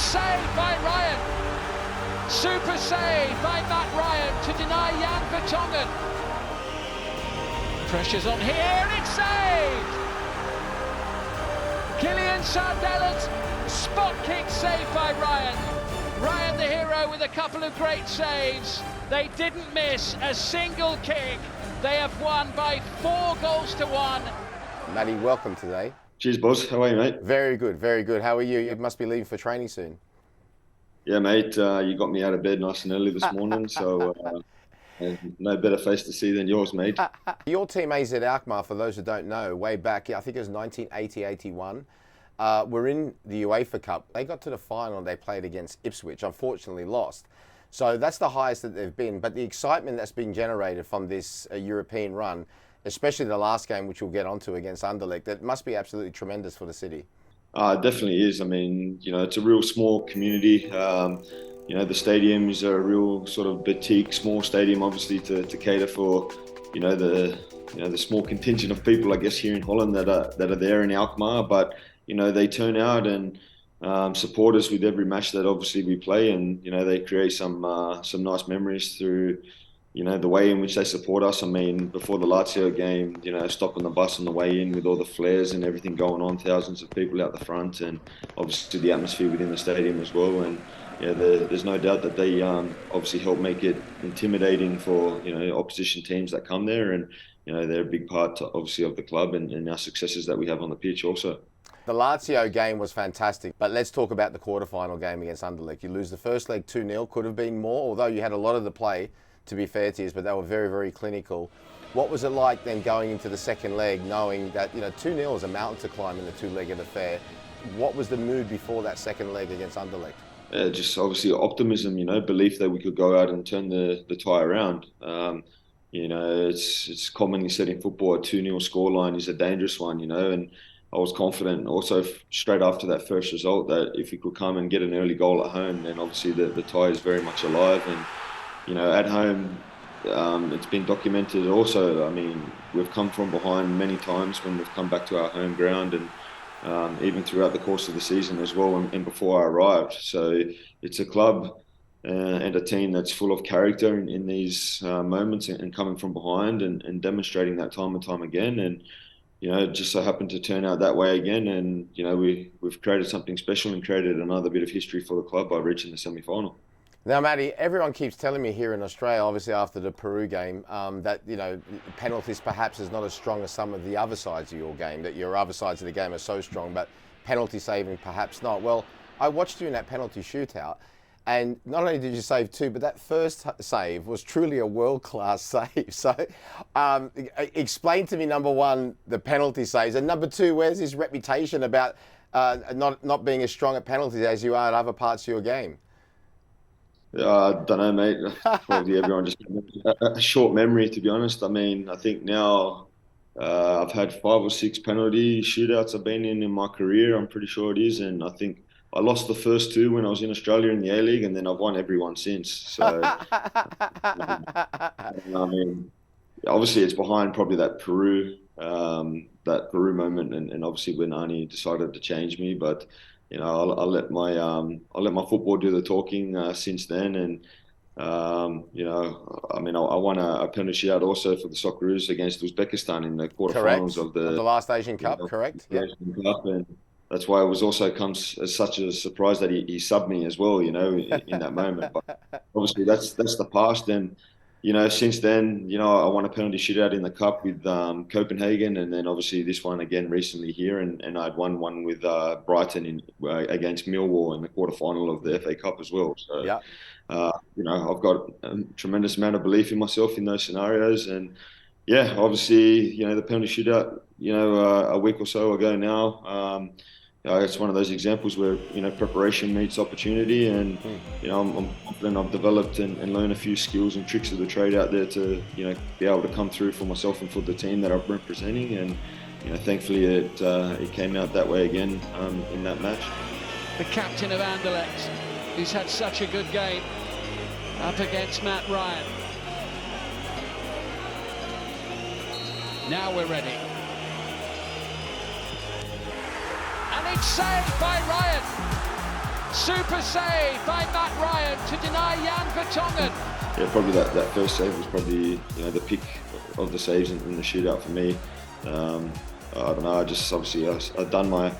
save by Ryan. Super save by Matt Ryan to deny Jan Vertonghen. Pressure's on here, and it's saved! Kilian Sandella's spot kick saved by Ryan. Ryan the hero with a couple of great saves. They didn't miss a single kick. They have won by 4 goals to 1. Matty, welcome today. Cheers, boss. How are you, mate? Very good, very good. How are you? You must be leaving for training soon. Yeah, mate. You got me out of bed nice and early this morning, so no better face to see than yours, mate. Your team, AZ Alkmaar, for those who don't know, way back, I think it was 1980-81, were in the UEFA Cup. They got to the final and they played against Ipswich, unfortunately lost. So that's the highest that they've been. But the excitement that's been generated from this European run, especially the last game, which we'll get onto against Anderlecht, that must be absolutely tremendous for the city. It definitely is. I mean, it's a real small community. The stadium is a real sort of boutique, small stadium, obviously to cater for, the small contingent of people, I guess, here in Holland that are there in Alkmaar. But they turn out and support us with every match that obviously we play, and they create some nice memories through the way in which they support us. I mean, before the Lazio game, stopping the bus on the way in with all the flares and everything going on, thousands of people out the front, and obviously the atmosphere within the stadium as well. And there's no doubt that they obviously help make it intimidating for opposition teams that come there, and they're a big part obviously of the club and our successes that we have on the pitch also. The Lazio game was fantastic, but let's talk about the quarterfinal game against Anderlecht. You lose the first leg 2-0, could have been more, although you had a lot of the play, to be fair to you, but they were very, very clinical. What was it like then going into the second leg, knowing that 2-0 is a mountain to climb in a two-legged affair? What was the mood before that second leg against Anderlecht? Just obviously optimism, belief that we could go out and turn the tie around. It's commonly said in football, a 2-0 scoreline is a dangerous one, and I was confident also straight after that first result that if we could come and get an early goal at home, then obviously the tie is very much alive. And at home, it's been documented also. I mean, we've come from behind many times when we've come back to our home ground, and even throughout the course of the season as well, and before I arrived. So it's a club and a team that's full of character in these moments, and coming from behind and demonstrating that time and time again. And it just so happened to turn out that way again. And we've created something special and created another bit of history for the club by reaching the semi-final. Now, Matty, everyone keeps telling me here in Australia, obviously after the Peru game, that penalties perhaps is not as strong as some of the other sides of your game, that your other sides of the game are so strong, but penalty saving perhaps not. Well, I watched you in that penalty shootout, and not only did you save 2, but that first save was truly a world-class save. So explain to me, number 1, the penalty saves, and number 2, where's his reputation about not being as strong at penalties as you are at other parts of your game? I don't know, mate. Probably everyone just a short memory, to be honest. I mean, I think now I've had 5 or 6 penalty shootouts I've been in my career. I'm pretty sure it is, and I think I lost the first 2 when I was in Australia in the A-League, and then I've won every one since. So, I mean, obviously it's behind probably that Peru moment, and obviously when Arnie decided to change me, but. I'll let my football do the talking since then, and I won a penalty shootout also for the Socceroos against Uzbekistan in the quarterfinals of the last Asian Cup. Correct. Yeah. Asian Cup, and that's why it was also comes as such a surprise that he subbed me as well. In that moment, but obviously that's the past. And since then, I won a penalty shootout in the Cup with Copenhagen, and then obviously this one again recently here, and I'd won one with Brighton against Millwall in the quarterfinal of the FA Cup as well. So, yeah. I've got a tremendous amount of belief in myself in those scenarios, and yeah, obviously, the penalty shootout, a week or so ago now. It's one of those examples where preparation meets opportunity, and I'm confident I've developed and learned a few skills and tricks of the trade out there to be able to come through for myself and for the team that I'm representing, and thankfully it came out that way again in that match. The captain of Anderlecht, who's had such a good game, up against Matt Ryan. Now we're ready. And it's saved by Ryan. Super save by Matt Ryan to deny Jan Vertonghen. Yeah, probably that first save was probably the pick of the saves in the shootout for me. I don't know. I just obviously I've done my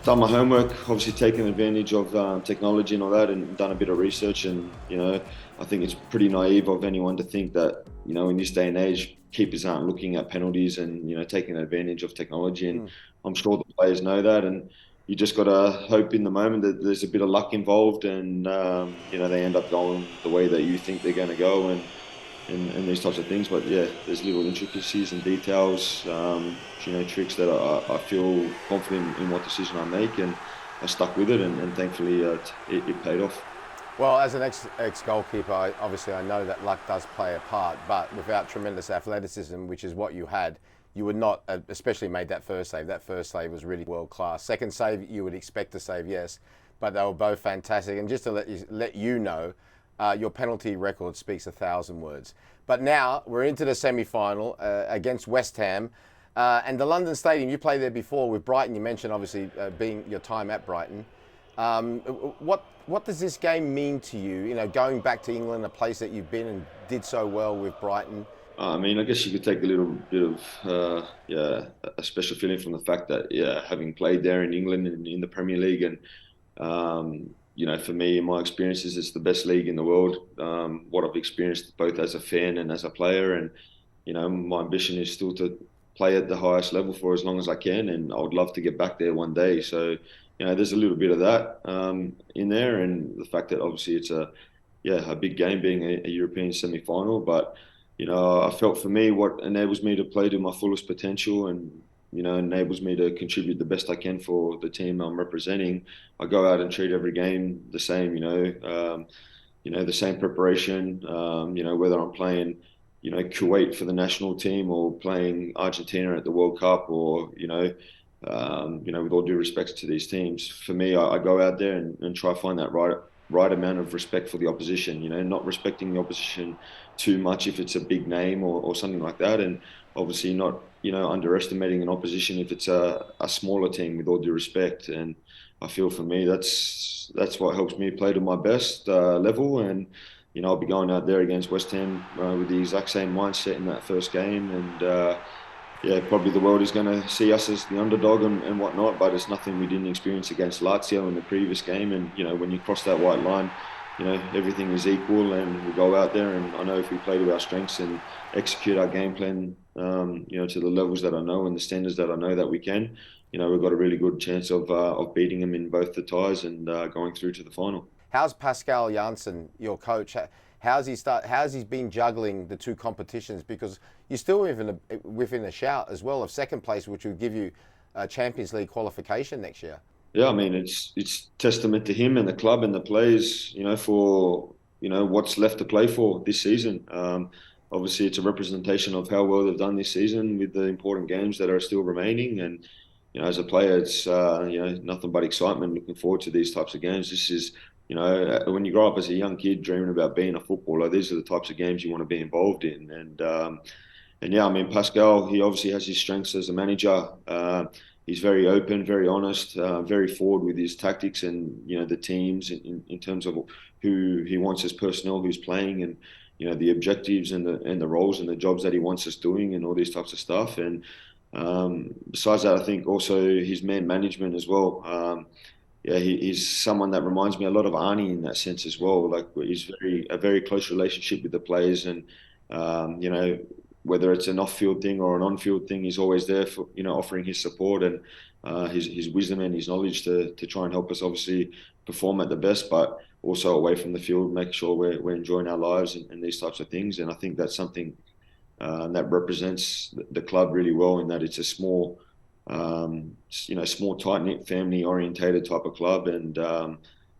homework. Obviously taken advantage of technology and all that, and done a bit of research. And I think it's pretty naive of anyone to think that in this day and age, keepers aren't looking at penalties and taking advantage of technology. And I'm sure the players know that. And you just got to hope in the moment that there's a bit of luck involved, and they end up going the way that you think they're going to go, and these types of things. But yeah, there's little intricacies and details, tricks that I feel confident in what decision I make, and I stuck with it, and thankfully it paid off. Well, as an ex-goalkeeper, I know that luck does play a part, but without tremendous athleticism, which is what you had, you would not, especially made that first save. That first save was really world class. Second save, you would expect to save, yes, but they were both fantastic. And just to let you know, your penalty record speaks 1,000 words. But now we're into the semi-final against West Ham, and the London Stadium. You played there before with Brighton. You mentioned obviously being your time at Brighton. What does this game mean to you? Going back to England, a place that you've been and did so well with Brighton. I mean, I guess you could take a little bit of a special feeling from the fact that having played there in England and in the Premier League, and for me, in my experiences, it's the best league in the world. What I've experienced both as a fan and as a player, and my ambition is still to play at the highest level for as long as I can, and I would love to get back there one day. So there's a little bit of that in there, and the fact that obviously it's a big game, being a European semi-final, but I felt for me what enables me to play to my fullest potential, and enables me to contribute the best I can for the team I'm representing. I go out and treat every game the same, the same preparation, whether I'm playing, Kuwait for the national team or playing Argentina at the World Cup, or, with all due respect to these teams. For me, I go out there and try to find that right amount of respect for the opposition, not respecting the opposition too much if it's a big name or something like that, and obviously not underestimating an opposition if it's a smaller team, with all due respect. And I feel for me that's what helps me play to my best level. And I'll be going out there against West Ham with the exact same mindset in that first game, and probably the world is going to see us as the underdog and whatnot, but it's nothing we didn't experience against Lazio in the previous game. And when you cross that white line, everything is equal, and we go out there, and I know if we play to our strengths and execute our game plan, to the levels that I know and the standards that I know that we can, we've got a really good chance of beating them in both the ties and going through to the final. How's Pascal Jansen, your coach? How's he been juggling the two competitions? Because you're still within a shout as well of second place, which would give you a Champions League qualification next year. Yeah, I mean, it's testament to him and the club and the players, for what's left to play for this season. Obviously, it's a representation of how well they've done this season with the important games that are still remaining. And as a player, it's nothing but excitement. Looking forward to these types of games. This is when you grow up as a young kid dreaming about being a footballer, these are the types of games you want to be involved in. And I mean, Pascal, he obviously has his strengths as a manager. He's very open, very honest, very forward with his tactics and, the teams in terms of who he wants as personnel who's playing, and, the objectives and the roles and the jobs that he wants us doing, and all these types of stuff. And besides that, I think also his man management as well. He's someone that reminds me a lot of Arnie in that sense as well. Like, he's a very close relationship with the players, and whether it's an off-field thing or an on-field thing, he's always there for offering his support and his wisdom and his knowledge to try and help us obviously perform at the best, but also away from the field, make sure we're enjoying our lives and these types of things. And I think that's something that represents the club really well, in that it's a small, small, tight-knit, family-orientated type of club, and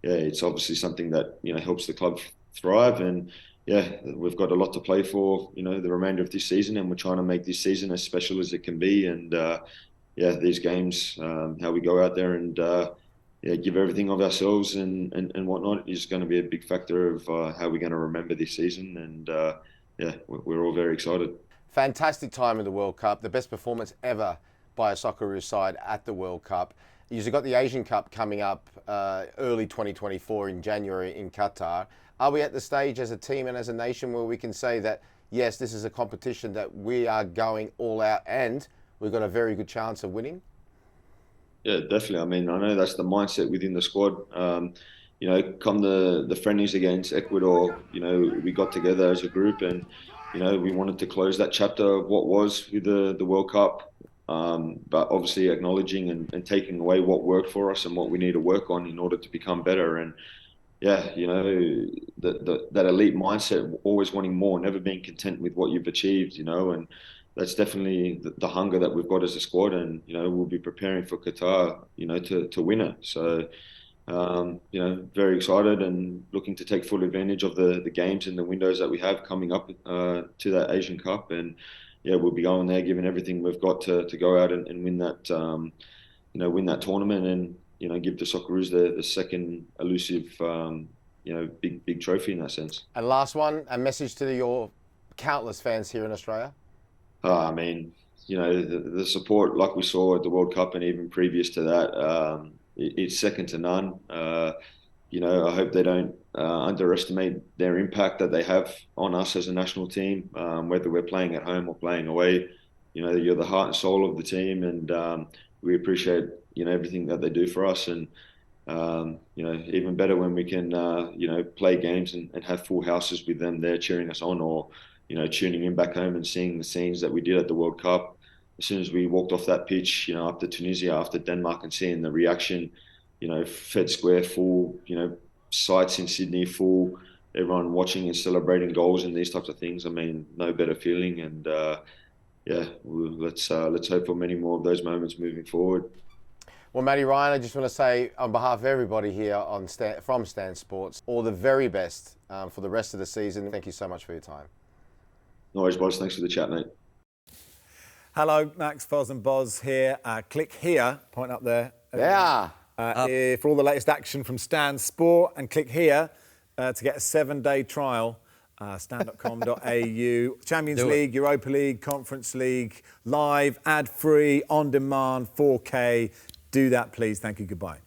it's obviously something that helps the club thrive. And we've got a lot to play for, the remainder of this season, and we're trying to make this season as special as it can be. And these games, how we go out there and give everything of ourselves and whatnot, is going to be a big factor of how we're going to remember this season. And we're all very excited. Fantastic time in the World Cup, the best performance ever by a Socceroos side at the World Cup. You've got the Asian Cup coming up early 2024 in January in Qatar. Are we at the stage as a team and as a nation where we can say that, yes, this is a competition that we are going all out and we've got a very good chance of winning? Yeah, definitely. I mean, I know that's the mindset within the squad. You know, come the friendlies against Ecuador, you know, we got together as a group and, you know, we wanted to close that chapter of what was with the World Cup. But obviously acknowledging and taking away what worked for us and what we need to work on in order to become better. And yeah, you know, that elite mindset, always wanting more, never being content with what you've achieved, you know, and that's definitely the hunger that we've got as a squad. And, you know, we'll be preparing for Qatar, you know, to win it. So, you know, very excited and looking to take full advantage of the games and the windows that we have coming up to that Asian Cup. And yeah, we'll be going there, giving everything we've got to go out and win that, you know, win that tournament and, you know, give the Socceroos the second elusive, you know, big trophy in that sense. And last one, a message to your countless fans here in Australia. I mean, you know, the support like we saw at the World Cup and even previous to that, it's second to none. You know, I hope they don't underestimate their impact that they have on us as a national team, whether we're playing at home or playing away. You know, you're the heart and soul of the team, and we appreciate, you know, everything that they do for us. And you know, even better when we can, you know, play games and have full houses with them there cheering us on, or, you know, tuning in back home and seeing the scenes that we did at the World Cup. As soon as we walked off that pitch, you know, after Tunisia, after Denmark, and seeing the reaction, you know, Fed Square full, you know, sites in Sydney full, everyone watching and celebrating goals and these types of things. I mean, no better feeling. And yeah, let's hope for many more of those moments moving forward. Well, Matty Ryan, I just want to say on behalf of everybody here from Stan Sports, all the very best for the rest of the season. Thank you so much for your time. No worries, boys. Thanks for the chat, mate. Hello, Max, Foz and Boz here. Click here, point up there. Yeah. For all the latest action from Stan Sport, and click here to get a 7-day trial. Stan.com.au. Champions League, Europa League, Conference League, live, ad-free, on demand, 4K. Do that, please. Thank you. Goodbye.